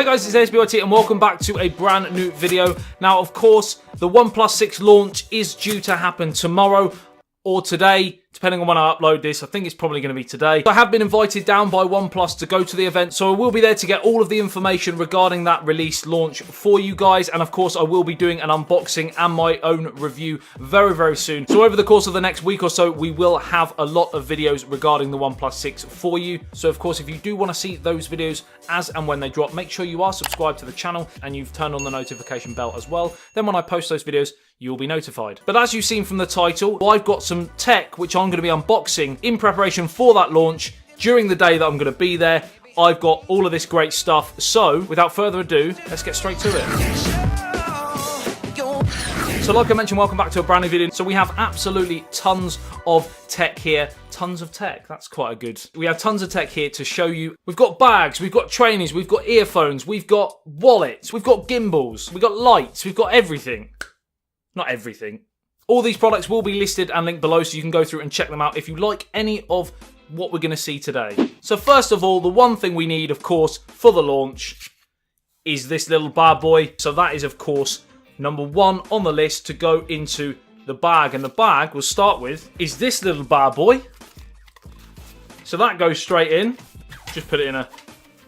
Hi guys, it's SBYT and welcome back to a brand new video. Now, of course, the OnePlus 6 launch is due to happen tomorrow or today, depending on when I upload this. I think it's probably going to be today. I have been invited down by OnePlus to go to the event, so I will be there to get all of the information regarding that release launch for you guys. And of course, I will be doing an unboxing and my own review very, very soon. So over the course of the next week or so, we will have a lot of videos regarding the OnePlus 6 for you. So of course, if you do want to see those videos as and when they drop, make sure you are subscribed to the channel and you've turned on the notification bell as well. Then when I post those videos, you'll be notified. But as you've seen from the title, I've got some tech which I'm going to be unboxing in preparation for that launch during the day that I'm going to be there. I've got all of this great stuff. So without further ado, let's get straight to it. So like I mentioned, welcome back to a brand new video. So we have absolutely tons of tech here. Tons of tech, that's quite a good. We have tons of tech here to show you. We've got bags, we've got trainers, we've got earphones, we've got wallets, we've got gimbals, we've got lights, we've got everything. Not everything. All these products will be listed and linked below so you can go through and check them out if you like any of what we're going to see today. So first of all, the one thing we need, of course, for the launch is this little bad boy. So that is, of course, number one on the list to go into the bag. And the bag we'll start with is this little bad boy. So that goes straight in. Just put it in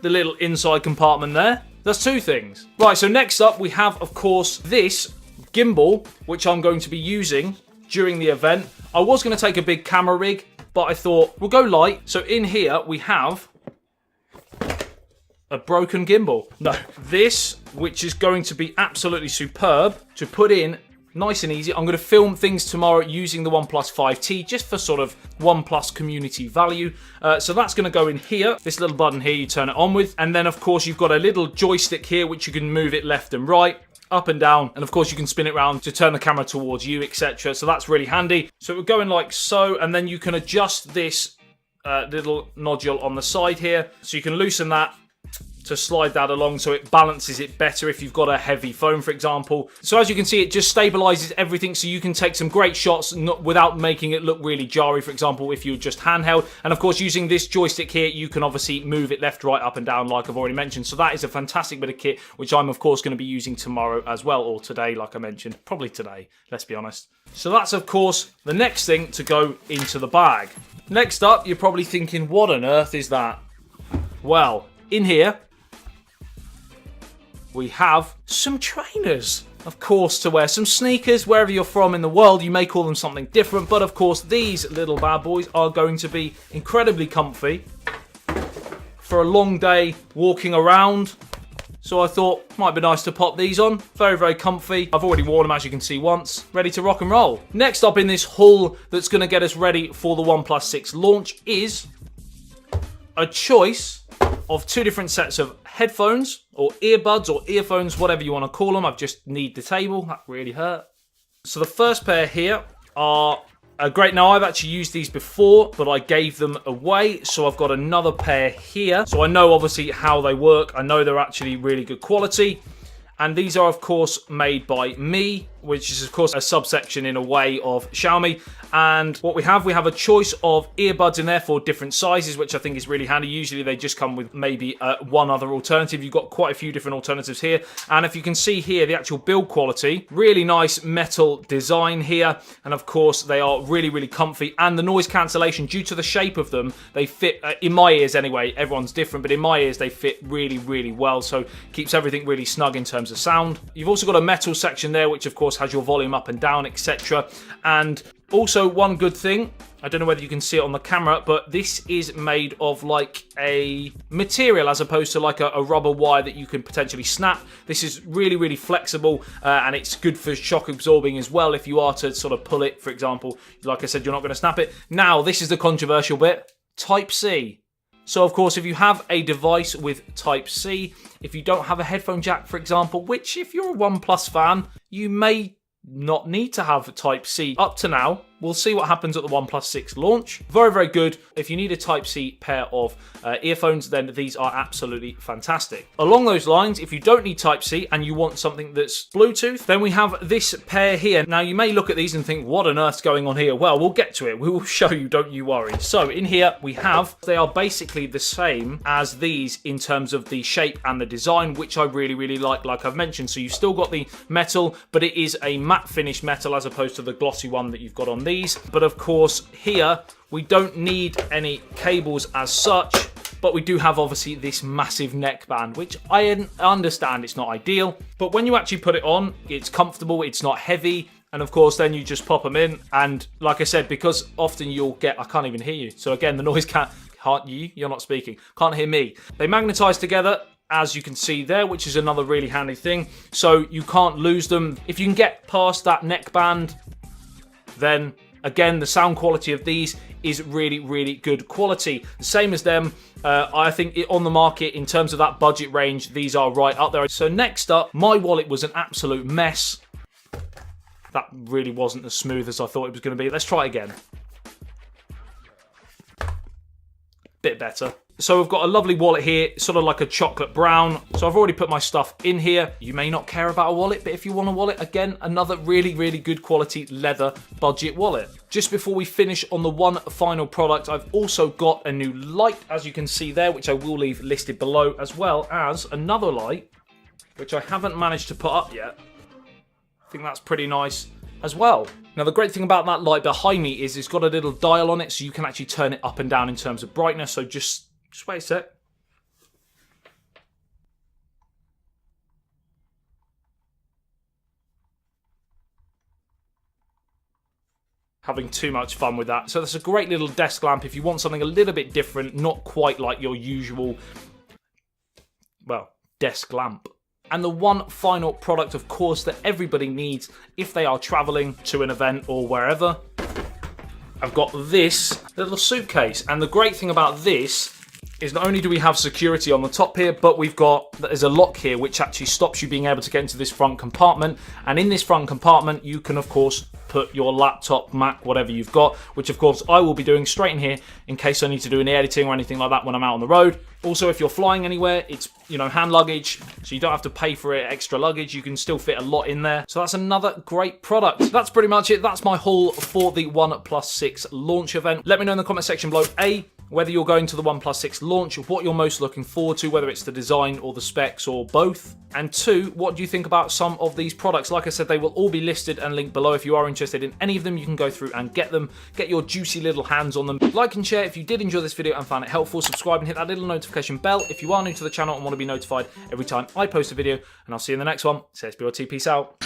the little inside compartment there. That's two things. Right, so next up we have, of course, this gimbal, which I'm going to be using during the event. I was going to take a big camera rig, but I thought we'll go light. So in here we have a broken gimbal. No, this, which is going to be absolutely superb to put in nice and easy. I'm going to film things tomorrow using the OnePlus 5T just for sort of OnePlus community value. So that's going to go in here. This little button here you turn it on with. And then of course you've got a little joystick here which you can move it left and right, up and down, and of course you can spin it around to turn the camera towards you, etc. So that's really handy. So we're going like so, and then you can adjust this little nodule on the side here. So you can loosen that to slide that along so it balances it better if you've got a heavy phone, for example. So as you can see, it just stabilizes everything so you can take some great shots without making it look really jarry, for example, if you're just handheld. And of course, using this joystick here, you can obviously move it left, right, up and down like I've already mentioned. So that is a fantastic bit of kit, which I'm of course going to be using tomorrow as well, or today, like I mentioned. Probably today, let's be honest. So that's of course the next thing to go into the bag. Next up, you're probably thinking, what on earth is that? Well, in here, we have some trainers, of course, to wear. Some sneakers. Wherever you're from in the world, you may call them something different, but of course, these little bad boys are going to be incredibly comfy for a long day walking around. So I thought, might be nice to pop these on. Very, very comfy. I've already worn them, as you can see, once. Ready to rock and roll. Next up in this haul that's going to get us ready for the OnePlus 6 launch is a choice of two different sets of headphones or earbuds or earphones, whatever you want to call them. I've just kneed the table. That really hurt. So the first pair here are great. Now, I've actually used these before, but I gave them away. So I've got another pair here. So I know obviously how they work. I know they're actually really good quality. And these are, of course, made by Mi, which is, of course, a subsection in a way of Xiaomi. And what we have a choice of earbuds in there for different sizes, which I think is really handy. Usually they just come with maybe one other alternative. You've got quite a few different alternatives here. And if you can see here, the actual build quality, really nice metal design here. And of course, they are really, really comfy. And the noise cancellation, due to the shape of them, they fit, in my ears anyway, everyone's different, but in my ears, they fit really, really well. So keeps everything really snug in terms of sound. You've also got a metal section there, which of course has your volume up and down, etc. And also one good thing, I don't know whether you can see it on the camera, but this is made of like a material as opposed to like a rubber wire that you can potentially snap. This is really, really flexible and it's good for shock absorbing as well. If you are to sort of pull it, for example, like I said, you're not going to snap it. Now, this is the controversial bit, Type-C. So of course, if you have a device with Type-C, if you don't have a headphone jack, for example, which if you're a OnePlus fan, you may not need to have Type-C. Up to now, we'll see what happens at the OnePlus 6 launch. Very, very good. If you need a Type-C pair of earphones, then these are absolutely fantastic. Along those lines, if you don't need Type-C and you want something that's Bluetooth, then we have this pair here. Now, you may look at these and think, what on earth's going on here? Well, we'll get to it. We will show you, don't you worry. So in here we have, they are basically the same as these in terms of the shape and the design, which I really, really like I've mentioned. So you've still got the metal, but it is a matte finish metal as opposed to the glossy one that you've got on these. But of course, here we don't need any cables as such, but we do have obviously this massive neckband, which I understand it's not ideal, but when you actually put it on, it's comfortable, it's not heavy, and of course then you just pop them in, and like I said, because often you'll get, I can't even hear you, so again, the noise can't you're not speaking, can't hear me. They magnetize together, as you can see there, which is another really handy thing, so you can't lose them. If you can get past that neckband, then again, the sound quality of these is really, really good quality. The same as them, I think on the market, in terms of that budget range, these are right up there. So next up, my wallet was an absolute mess. That really wasn't as smooth as I thought it was going to be. Let's try it again. Bit better. So we've got a lovely wallet here, sort of like a chocolate brown. So I've already put my stuff in here. You may not care about a wallet, but if you want a wallet, again, another really, really good quality leather budget wallet. Just before we finish on the one final product, I've also got a new light, as you can see there, which I will leave listed below, as well as another light, which I haven't managed to put up yet. I think that's pretty nice as well. Now, the great thing about that light behind me is it's got a little dial on it, so you can actually turn it up and down in terms of brightness. So just wait a sec. Having too much fun with that. So that's a great little desk lamp if you want something a little bit different, not quite like your usual, well, desk lamp. And the one final product, of course, that everybody needs if they are traveling to an event or wherever. I've got this little suitcase. And the great thing about this is not only do we have security on the top here, but there's a lock here which actually stops you being able to get into this front compartment. And in this front compartment, you can, of course, put your laptop, Mac, whatever you've got, which of course I will be doing straight in here in case I need to do any editing or anything like that when I'm out on the road. Also, if you're flying anywhere, it's, hand luggage, so you don't have to pay for it, extra luggage. You can still fit a lot in there. So that's another great product. That's pretty much it. That's my haul for the OnePlus 6 launch event. Let me know in the comment section below, whether you're going to the OnePlus 6 launch, what you're most looking forward to, whether it's the design or the specs or both. And 2, what do you think about some of these products? Like I said, they will all be listed and linked below. If you are interested in any of them, you can go through and get them. Get your juicy little hands on them. Like and share if you did enjoy this video and found it helpful. Subscribe and hit that little notification bell if you are new to the channel and want to be notified every time I post a video. And I'll see you in the next one. CSBOT, peace out.